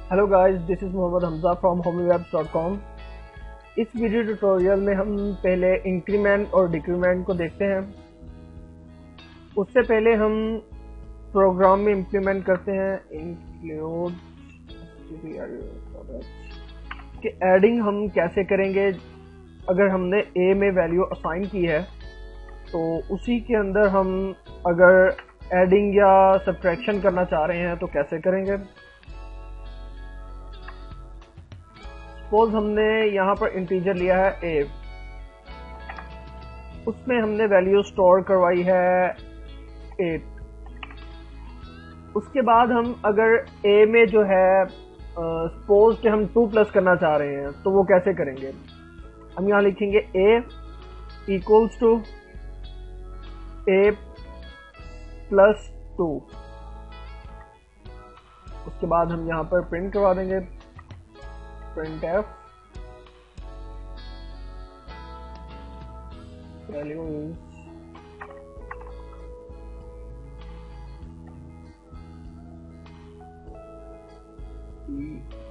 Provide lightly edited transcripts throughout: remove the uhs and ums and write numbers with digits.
Hello guys, this is Mohammad Hamza from homewebs.com। इस video tutorial में हम पहले इंक्रीमेंट और डिक्रीमेंट को देखते हैं। उससे पहले हम प्रोग्राम में इम्प्लीमेंट करते हैं इंक्लूड कि एडिंग हम कैसे करेंगे। अगर हमने ए में वैल्यू असाइन की है तो उसी के अंदर हम अगर एडिंग या सब्ट्रैक्शन करना चाह रहे हैं तो कैसे करेंगे। सपोज हमने यहाँ पर इंटीजर लिया है ए, उसमें हमने वैल्यू स्टोर करवाई है 8। उसके बाद हम अगर ए में जो है सपोज कि हम 2 प्लस करना चाह रहे हैं तो वो कैसे करेंगे। हम यहाँ लिखेंगे ए इक्वल्स टू ए प्लस 2। उसके बाद हम यहाँ पर प्रिंट करवा देंगे printf value is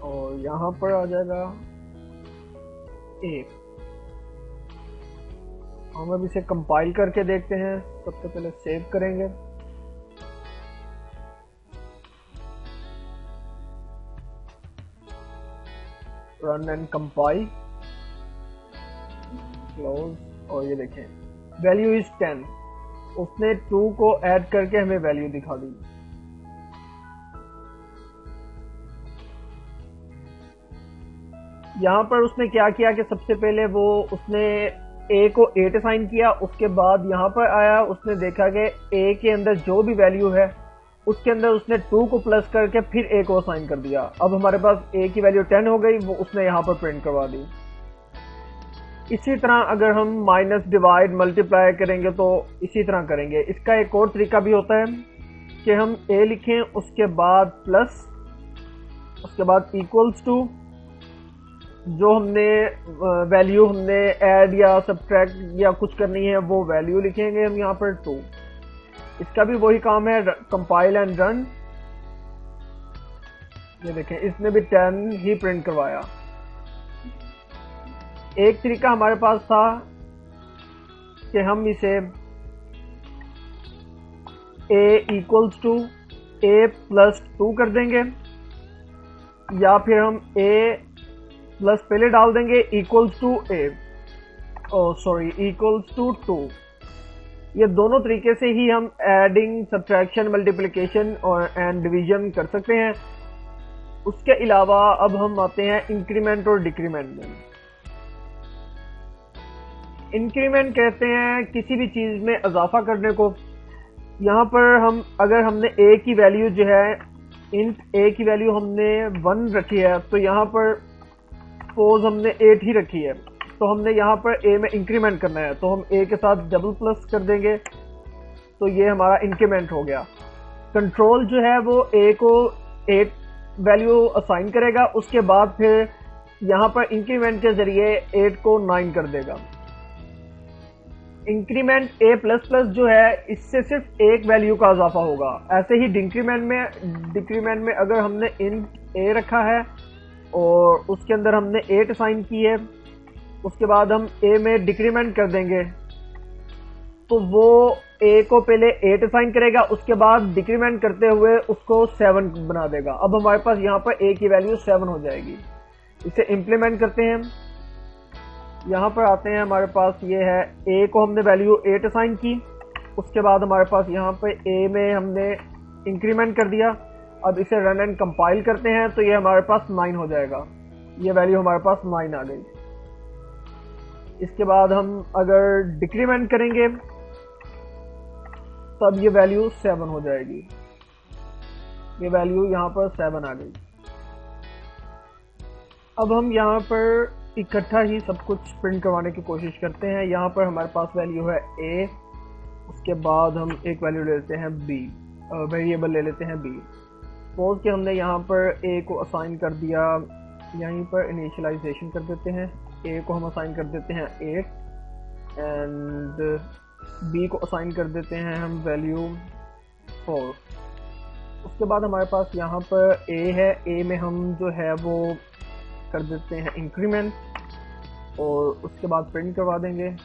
और यहाँ पर आ जाएगा ए। हम अब इसे कंपाइल करके देखते हैं। सबसे पहले सेव करेंगे। रन एंड कंपाइल, क्लोज, और ये देखें वैल्यू इज 10। उसने 2 को ऐड करके हमें वैल्यू दिखा दी। यहाँ पर उसने क्या किया कि सबसे पहले वो उसने ए को 8 असाइन किया। उसके बाद यहाँ पर आया, उसने देखा कि ए के अंदर जो भी वैल्यू है उसके अंदर उसने 2 को प्लस करके फिर ए को असाइन कर दिया। अब हमारे पास ए की वैल्यू 10 हो गई, वो उसने यहाँ पर प्रिंट करवा दी। इसी तरह अगर हम माइनस डिवाइड मल्टीप्लाई करेंगे तो इसी तरह करेंगे। इसका एक और तरीका भी होता है कि हम ए लिखें, उसके बाद प्लस, उसके बाद इक्वल्स टू जो हमने वैल्यू हमने ऐड या सब्ट्रैक्ट या कुछ करनी है वो वैल्यू लिखेंगे हम यहाँ पर 2। इसका भी वही काम है, कंपाइल एंड रन। ये देखें इसने भी 10 ही प्रिंट करवाया। एक तरीका हमारे पास था कि हम इसे a equals to a plus 2 कर देंगे, या फिर हम a प्लस पहले डाल देंगे equals to a, equals to 2। ये दोनों तरीके से ही हम एडिंग, सब्ट्रैक्शन, मल्टीप्लिकेशन और एंड डिवीजन कर सकते हैं। उसके अलावा अब हम आते हैं इंक्रीमेंट और डिक्रीमेंट में। इंक्रीमेंट कहते हैं किसी भी चीज में इजाफा करने को। यहाँ पर हम अगर हमने ए की वैल्यू जो है इंट ए की वैल्यू हमने 1 रखी है, तो यहाँ पर सपोज हमने 8 ही रखी है, तो हमने यहाँ पर ए में इंक्रीमेंट करना है तो हम ए के साथ डबल प्लस कर देंगे, तो ये हमारा इंक्रीमेंट हो गया। कंट्रोल जो है वो ए को 8 वैल्यू असाइन करेगा, उसके बाद फिर यहाँ पर इंक्रीमेंट के जरिए 8 को 9 कर देगा। इंक्रीमेंट ए प्लस प्लस जो है इससे सिर्फ एक वैल्यू का इजाफा होगा। ऐसे ही डिक्रीमेंट में अगर हमने इंट ए रखा है और उसके अंदर हमने 8 असाइन की है, उसके बाद हम ए में डिक्रीमेंट कर देंगे तो वो ए को पहले 8 असाइन करेगा, उसके बाद डिक्रीमेंट करते हुए उसको 7 बना देगा। अब हमारे पास यहाँ पर ए की वैल्यू 7 हो जाएगी। इसे इम्प्लीमेंट करते हैं। यहाँ पर आते हैं, हमारे पास ये है ए को हमने वैल्यू 8 असाइन की, उसके बाद हमारे पास यहाँ पे ए में हमने इंक्रीमेंट कर दिया। अब इसे रन एंड कंपाइल करते हैं तो ये हमारे पास 9 हो जाएगा। ये वैल्यू हमारे पास 9 आ गई। इसके बाद हम अगर डिक्रीमेंट करेंगे तब ये वैल्यू 7 हो जाएगी। ये वैल्यू यहाँ पर 7 आ गई। अब हम यहाँ पर इकट्ठा ही सब कुछ प्रिंट करवाने की कोशिश करते हैं। यहाँ पर हमारे पास वैल्यू है a, उसके बाद हम एक वैल्यू ले लेते हैं b, वेरिएबल ले लेते हैं b। सपोज कि हमने यहाँ पर a को असाइन कर दिया, यहीं पर इनिशियलाइजेशन कर देते हैं। a को हम असाइन कर देते हैं 8 एंड b को असाइन कर देते हैं हम वैल्यू 4। उसके बाद हमारे पास यहाँ पर ए है, ए में हम जो है वो कर देते हैं इंक्रीमेंट, और उसके बाद प्रिंट करवा देंगे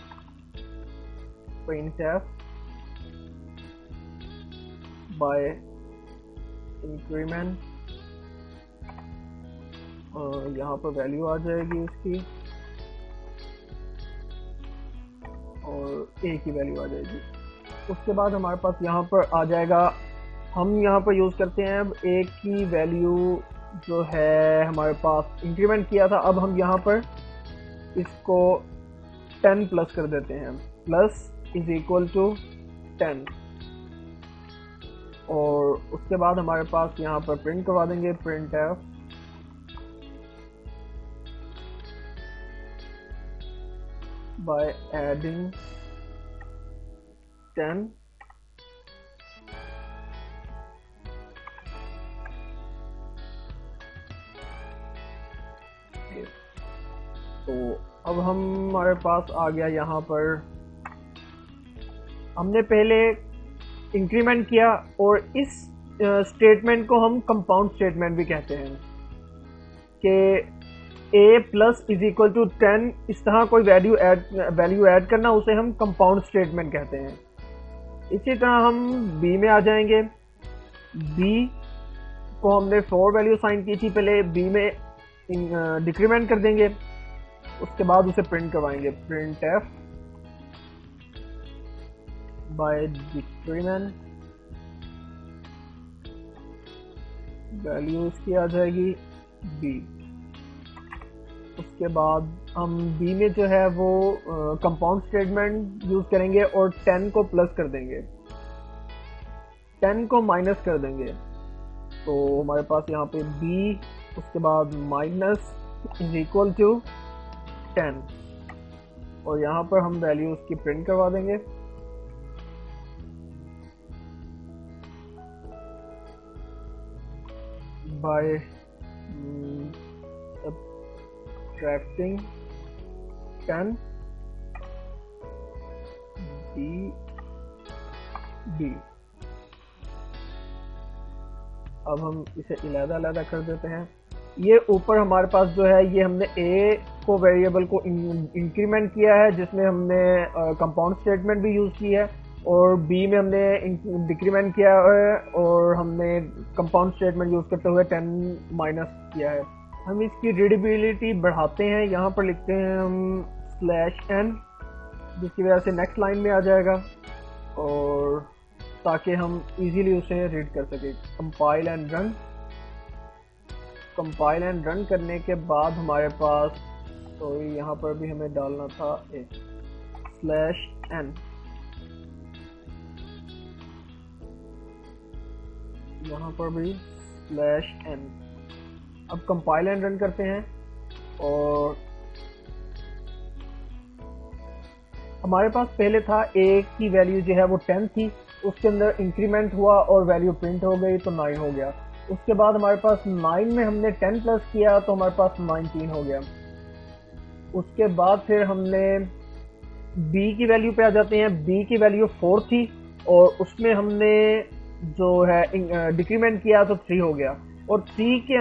printf बाय इंक्रीमेंट, और यहाँ पर वैल्यू आ जाएगी उसकी और ए की वैल्यू आ जाएगी। उसके बाद हमारे पास यहाँ पर आ जाएगा, हम यहाँ पर यूज़ करते हैं अब ए की वैल्यू जो है हमारे पास इंक्रीमेंट किया था, अब हम यहाँ पर इसको 10 प्लस कर देते हैं, प्लस इज इक्वल टू 10, और उसके बाद हमारे पास यहाँ पर प्रिंट करवा देंगे printf by adding 10 तो अब हमारे पास आ गया, यहाँ पर हमने पहले इंक्रीमेंट किया और इस स्टेटमेंट को हम कंपाउंड स्टेटमेंट भी कहते हैं कि a plus is equal to 10, इस तरह कोई वैल्यू ऐड करना, उसे हम कंपाउंड स्टेटमेंट कहते हैं। इसी तरह हम b में आ जाएंगे, b को हमने 4 वैल्यू साइन की थी पहले, b में डिक्रीमेंट कर देंगे, उसके बाद उसे प्रिंट करवाएंगे printf बाय डिक्रीमेंट, वैल्यू इसकी आ जाएगी b। उसके बाद हम b में जो है वो कंपाउंड स्टेटमेंट यूज करेंगे और 10 को प्लस कर देंगे, 10 को माइनस कर देंगे, तो हमारे पास यहाँ पे b, उसके बाद माइनस इज इक्वल टू 10, और यहाँ पर हम वैल्यू उसकी प्रिंट करवा देंगे बाय subtracting 10 b। अब हम इसे अलग-अलग कर देते हैं। ये ऊपर हमारे पास जो है ये हमने a को वेरिएबल को इंक्रीमेंट किया है, जिसमें हमने कंपाउंड स्टेटमेंट भी यूज़ की है, और b में हमने डिक्रीमेंट किया है और हमने कंपाउंड स्टेटमेंट यूज़ करते हुए 10 माइनस किया है। हम इसकी रीडेबिलिटी बढ़ाते हैं, यहाँ पर लिखते हैं हम /n, जिसकी वजह से नेक्स्ट लाइन में आ जाएगा, और ताकि हम इजीली उसे रीड कर सकें। कंपाइल एंड रन करने के बाद हमारे पास, तो यहाँ पर भी हमें डालना था /n, यहाँ पर भी /n। अब कंपाइल एंड रन करते हैं, और हमारे पास पहले था a की वैल्यू जो है वो 10 थी, उसके अंदर इंक्रीमेंट हुआ और वैल्यू प्रिंट हो गई तो 9 हो गया। उसके बाद हमारे पास 9 में हमने 10 प्लस किया तो हमारे पास 19 हो गया। उसके बाद फिर हमने b की वैल्यू पे आ जाते हैं, b की वैल्यू 4 थी और उसमें हमने जो है डिक्रीमेंट किया तो 3 हो गया, और 3 के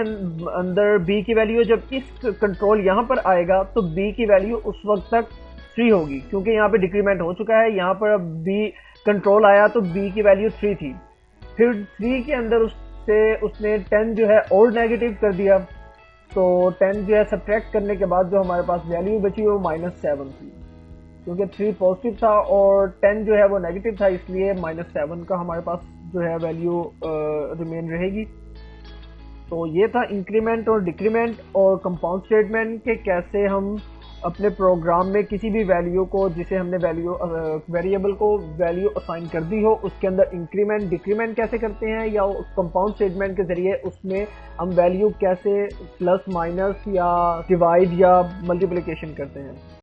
अंदर b की वैल्यू जब इस कंट्रोल यहाँ पर आएगा तो b की वैल्यू उस वक्त तक 3 होगी, क्योंकि यहाँ पे डिक्रीमेंट हो चुका है। यहाँ पर अब b कंट्रोल आया तो b की वैल्यू 3 थी, फिर 3 के अंदर उसने 10 जो है और नेगेटिव कर दिया, तो 10 जो है सब्ट्रैक्ट करने के बाद जो हमारे पास वैल्यू बची वो -7 थी, क्योंकि 3 पॉजिटिव था और 10 जो है वो नेगेटिव था, इसलिए -7 का हमारे पास जो है वैल्यू रिमेन रहेगी। तो ये था इंक्रीमेंट और डिक्रीमेंट और कंपाउंड स्टेटमेंट के कैसे हम अपने प्रोग्राम में किसी भी वैल्यू को, जिसे हमने वेरिएबल को वैल्यू असाइन कर दी हो, उसके अंदर इंक्रीमेंट डिक्रीमेंट कैसे करते हैं, या कंपाउंड स्टेटमेंट के ज़रिए उसमें हम वैल्यू कैसे प्लस माइनस या डिवाइड या मल्टीप्लिकेशन करते हैं।